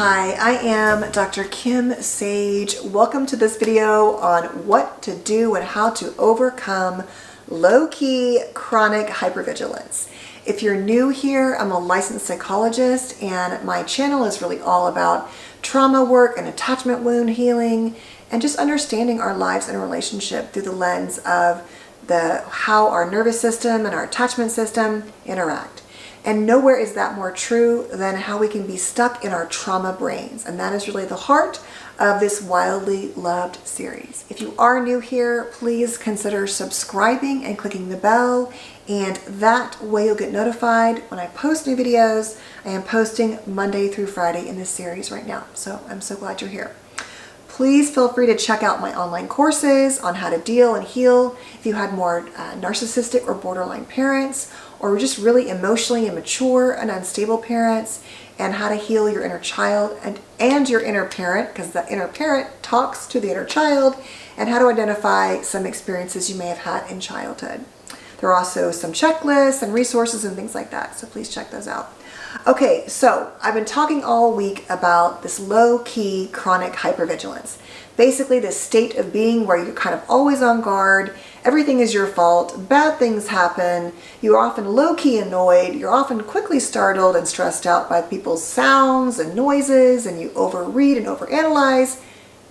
Hi, I am Dr. Kim Sage. Welcome to this video on what to do and how to overcome low-key chronic hypervigilance. If you're new here, I'm a licensed psychologist and my channel is really all about trauma work and attachment wound healing and just understanding our lives and relationship through the lens of how our nervous system and our attachment system interact. And nowhere is that more true than how we can be stuck in our trauma brains. And that is really the heart of this wildly loved series. If you are new here, please consider subscribing and clicking the bell. And that way you'll get notified when I post new videos. I am posting Monday through Friday in this series right now. So I'm so glad you're here. Please feel free to check out my online courses on how to deal and heal if you had more narcissistic or borderline parents, or just really emotionally immature and unstable parents, and how to heal your inner child and your inner parent, because the inner parent talks to the inner child, and how to identify some experiences you may have had in childhood. There are also some checklists and resources and things like that, so please check those out. Okay, so I've been talking all week about this low-key chronic hypervigilance. Basically this state of being where you're kind of always on guard, everything is your fault, bad things happen, you're often low-key annoyed, you're often quickly startled and stressed out by people's sounds and noises, and you overread and overanalyze.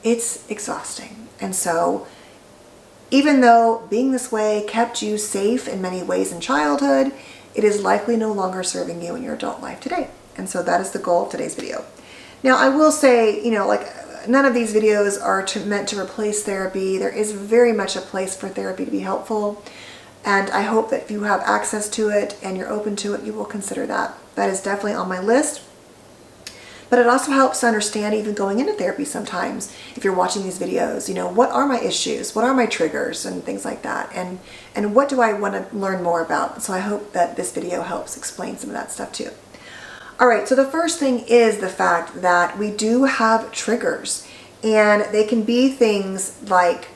It's exhausting. And so even though being this way kept you safe in many ways in childhood, it is likely no longer serving you in your adult life today. And so that is the goal of today's video. Now I will say, none of these videos are meant to replace therapy. There is very much a place for therapy to be helpful. And I hope that if you have access to it and you're open to it, you will consider that. That is definitely on my list. But it also helps to understand, even going into therapy sometimes, if you're watching these videos, what are my issues? What are my triggers and things like that? And what do I want to learn more about? So I hope that this video helps explain some of that stuff too. All right, so the first thing is the fact that we do have triggers, and they can be things like,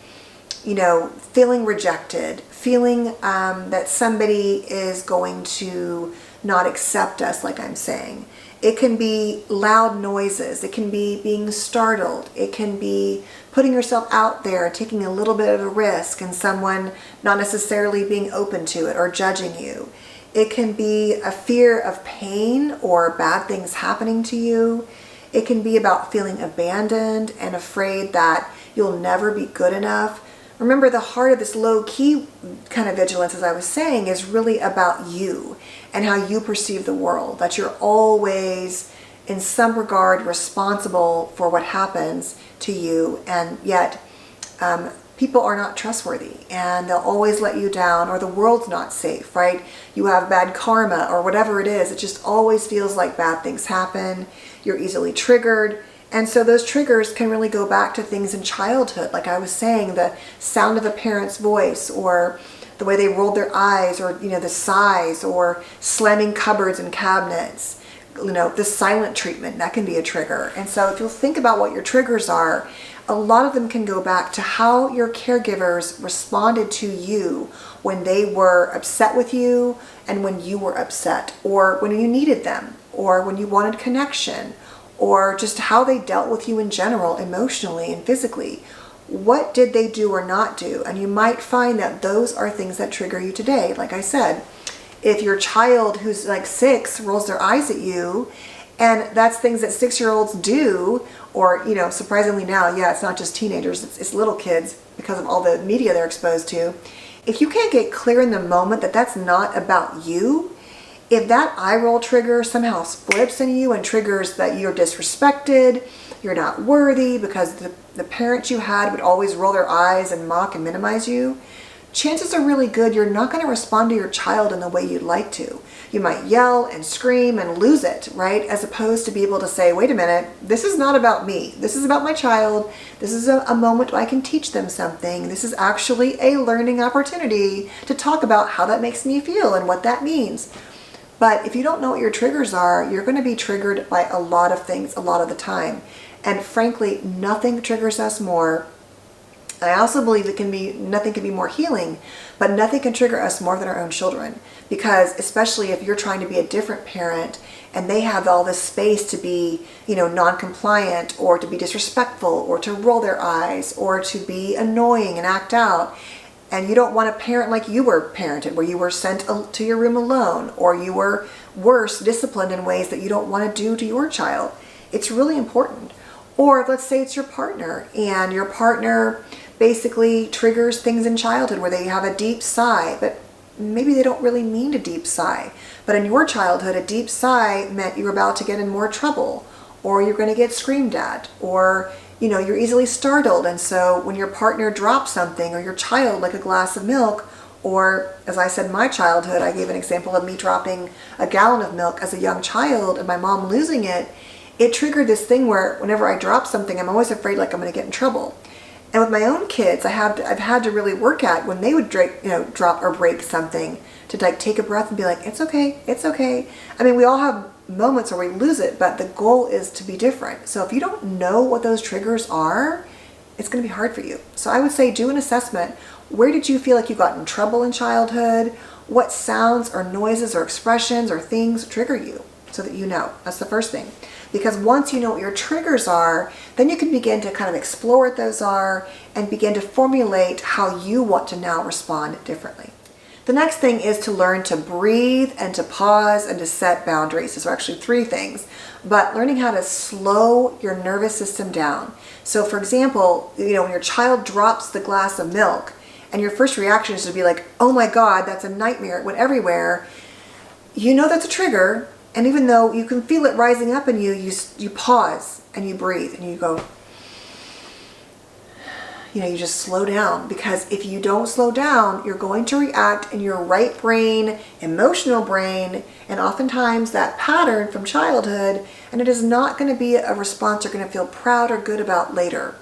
feeling rejected, feeling that somebody is going to not accept us, like I'm saying. It can be loud noises. It can be being startled. It can be putting yourself out there, taking a little bit of a risk, and someone not necessarily being open to it or judging you. It can be a fear of pain or bad things happening to you. It can be about feeling abandoned and afraid that you'll never be good enough. Remember, the heart of this low-key kind of vigilance, as I was saying, is really about you and how you perceive the world, that you're always, in some regard, responsible for what happens to you, and yet people are not trustworthy and they'll always let you down, or the world's not safe, right? You have bad karma or whatever it is. It just always feels like bad things happen. You're easily triggered. And so those triggers can really go back to things in childhood. Like I was saying, the sound of a parent's voice, or the way they rolled their eyes, or, the size, or slamming cupboards and cabinets, the silent treatment, that can be a trigger. And so if you'll think about what your triggers are, a lot of them can go back to how your caregivers responded to you when they were upset with you, and when you were upset, or when you needed them, or when you wanted connection, or just how they dealt with you in general, emotionally and physically. What did they do or not do? And you might find that those are things that trigger you today. Like I said, if your child who's like 6 rolls their eyes at you, and that's things that 6-year-olds do, or, surprisingly now, yeah, it's not just teenagers, it's little kids because of all the media they're exposed to. If you can't get clear in the moment that that's not about you, if that eye roll trigger somehow flips in you and triggers that you're disrespected, you're not worthy because the parents you had would always roll their eyes and mock and minimize you, chances are really good you're not going to respond to your child in the way you'd like to. You might yell and scream and lose it, right? As opposed to be able to say, wait a minute, this is not about me. This is about my child. This is a moment where I can teach them something. This is actually a learning opportunity to talk about how that makes me feel and what that means. But if you don't know what your triggers are, you're going to be triggered by a lot of things a lot of the time. And frankly, nothing triggers us more And I also believe nothing can be more healing, but nothing can trigger us more than our own children. Because especially if you're trying to be a different parent and they have all this space to be, non-compliant or to be disrespectful or to roll their eyes or to be annoying and act out. And you don't want to parent like you were parented, where you were sent to your room alone, or you were worse, disciplined in ways that you don't want to do to your child. It's really important. Or let's say it's your partner, and your partner basically triggers things in childhood where they have a deep sigh, but maybe they don't really mean a deep sigh. But in your childhood, a deep sigh meant you were about to get in more trouble, or you're going to get screamed at, or you're easily startled. And so when your partner drops something, or your child, like a glass of milk, or as I said, my childhood, I gave an example of me dropping a gallon of milk as a young child and my mom losing it, it triggered this thing where whenever I drop something, I'm always afraid like I'm going to get in trouble. And with my own kids, I've had to really work at when they would drop or break something to take a breath and be like, it's okay, it's okay. I mean, we all have moments where we lose it, but the goal is to be different. So if you don't know what those triggers are, it's going to be hard for you. So I would say do an assessment. Where did you feel like you got in trouble in childhood? What sounds or noises or expressions or things trigger you, so that you know? That's the first thing. Because once you know what your triggers are, then you can begin to kind of explore what those are and begin to formulate how you want to now respond differently. The next thing is to learn to breathe and to pause and to set boundaries. These are actually three things, but learning how to slow your nervous system down. So for example, when your child drops the glass of milk and your first reaction is to be like, oh my God, that's a nightmare, it went everywhere. That's a trigger. And even though you can feel it rising up in you, you pause and you breathe and you go, you just slow down. Because if you don't slow down, you're going to react in your right brain, emotional brain, and oftentimes that pattern from childhood, and it is not going to be a response you're going to feel proud or good about later.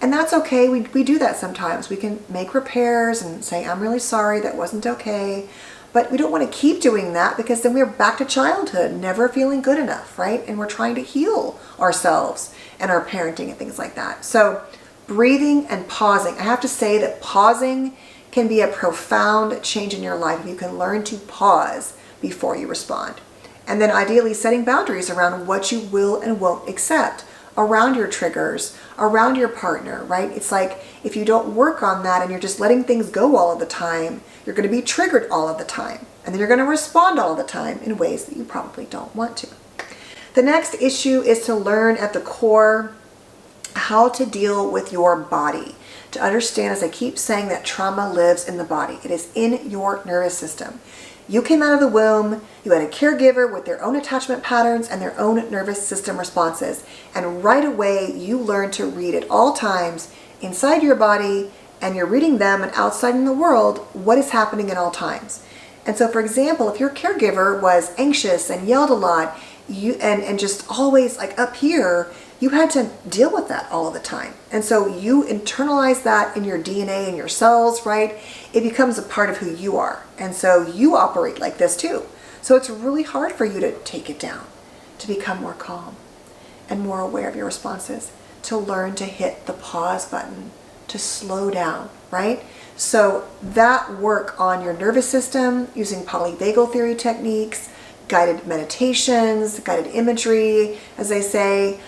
And that's okay. We do that sometimes. We can make repairs and say, I'm really sorry, that wasn't okay. But we don't want to keep doing that, because then we're back to childhood, never feeling good enough, right? And we're trying to heal ourselves and our parenting and things like that. So breathing and pausing. I have to say that pausing can be a profound change in your life if you can learn to pause before you respond. And then ideally setting boundaries around what you will and won't accept around your triggers, around your partner, right? It's like if you don't work on that and you're just letting things go all of the time, you're going to be triggered all of the time. And then you're going to respond all the time in ways that you probably don't want to. The next issue is to learn at the core how to deal with your body. To understand, as I keep saying, that trauma lives in the body. It is in your nervous system. You came out of the womb, you had a caregiver with their own attachment patterns and their own nervous system responses. And right away, you learn to read at all times inside your body, and you're reading them and outside in the world, what is happening at all times. And so, for example, if your caregiver was anxious and yelled a lot, and just always like up here, you had to deal with that all of the time. And so you internalize that in your DNA and your cells, right? It becomes a part of who you are. And so you operate like this too. So it's really hard for you to take it down, to become more calm and more aware of your responses, to learn to hit the pause button, to slow down, right? So that work on your nervous system using polyvagal theory techniques, guided meditations, guided imagery, as they say,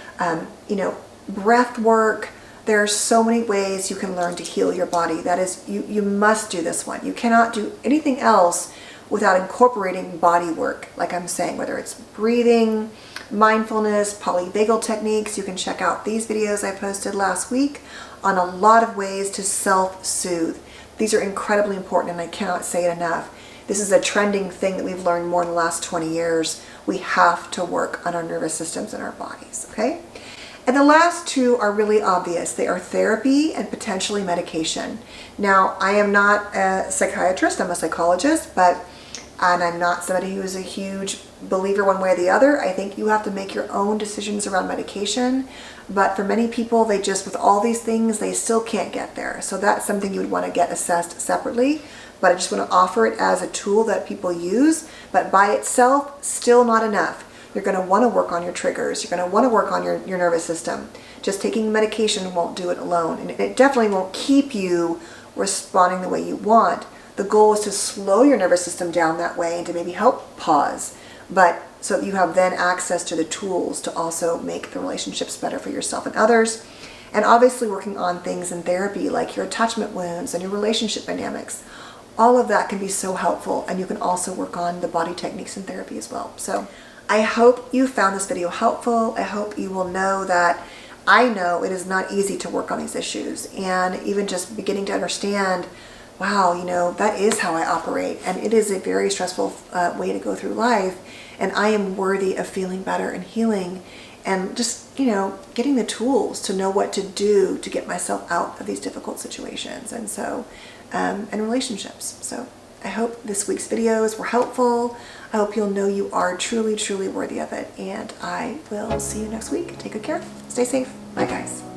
breath work. There are so many ways you can learn to heal your body. That is, you must do this one. You cannot do anything else without incorporating body work, like I'm saying, whether it's breathing, mindfulness, polyvagal techniques. You can check out these videos I posted last week on a lot of ways to self-soothe. These are incredibly important, and I cannot say it enough. This is a trending thing that we've learned more in the last 20 years. We have to work on our nervous systems and our bodies, okay? And the last two are really obvious. They are therapy and potentially medication. Now, I am not a psychiatrist, I'm a psychologist, and I'm not somebody who is a huge believer one way or the other. I think you have to make your own decisions around medication. But for many people, they just, with all these things, they still can't get there. So that's something you would want to get assessed separately. But I just want to offer it as a tool that people use. But by itself, still not enough. You're going to want to work on your triggers. You're going to want to work on your nervous system. Just taking medication won't do it alone. And it definitely won't keep you responding the way you want. The goal is to slow your nervous system down that way and to maybe help pause. But so that you have then access to the tools to also make the relationships better for yourself and others. And obviously working on things in therapy like your attachment wounds and your relationship dynamics. All of that can be so helpful, and you can also work on the body techniques in therapy as well. So I hope you found this video helpful. I hope you will know that I know it is not easy to work on these issues, and even just beginning to understand, wow, that is how I operate, and it is a very stressful way to go through life, and I am worthy of feeling better and healing, and just getting the tools to know what to do to get myself out of these difficult situations, and so and relationships. So I hope this week's videos were helpful. I hope you'll know you are truly, truly worthy of it, and I will see you next week. Take good care. Stay safe. Bye, guys.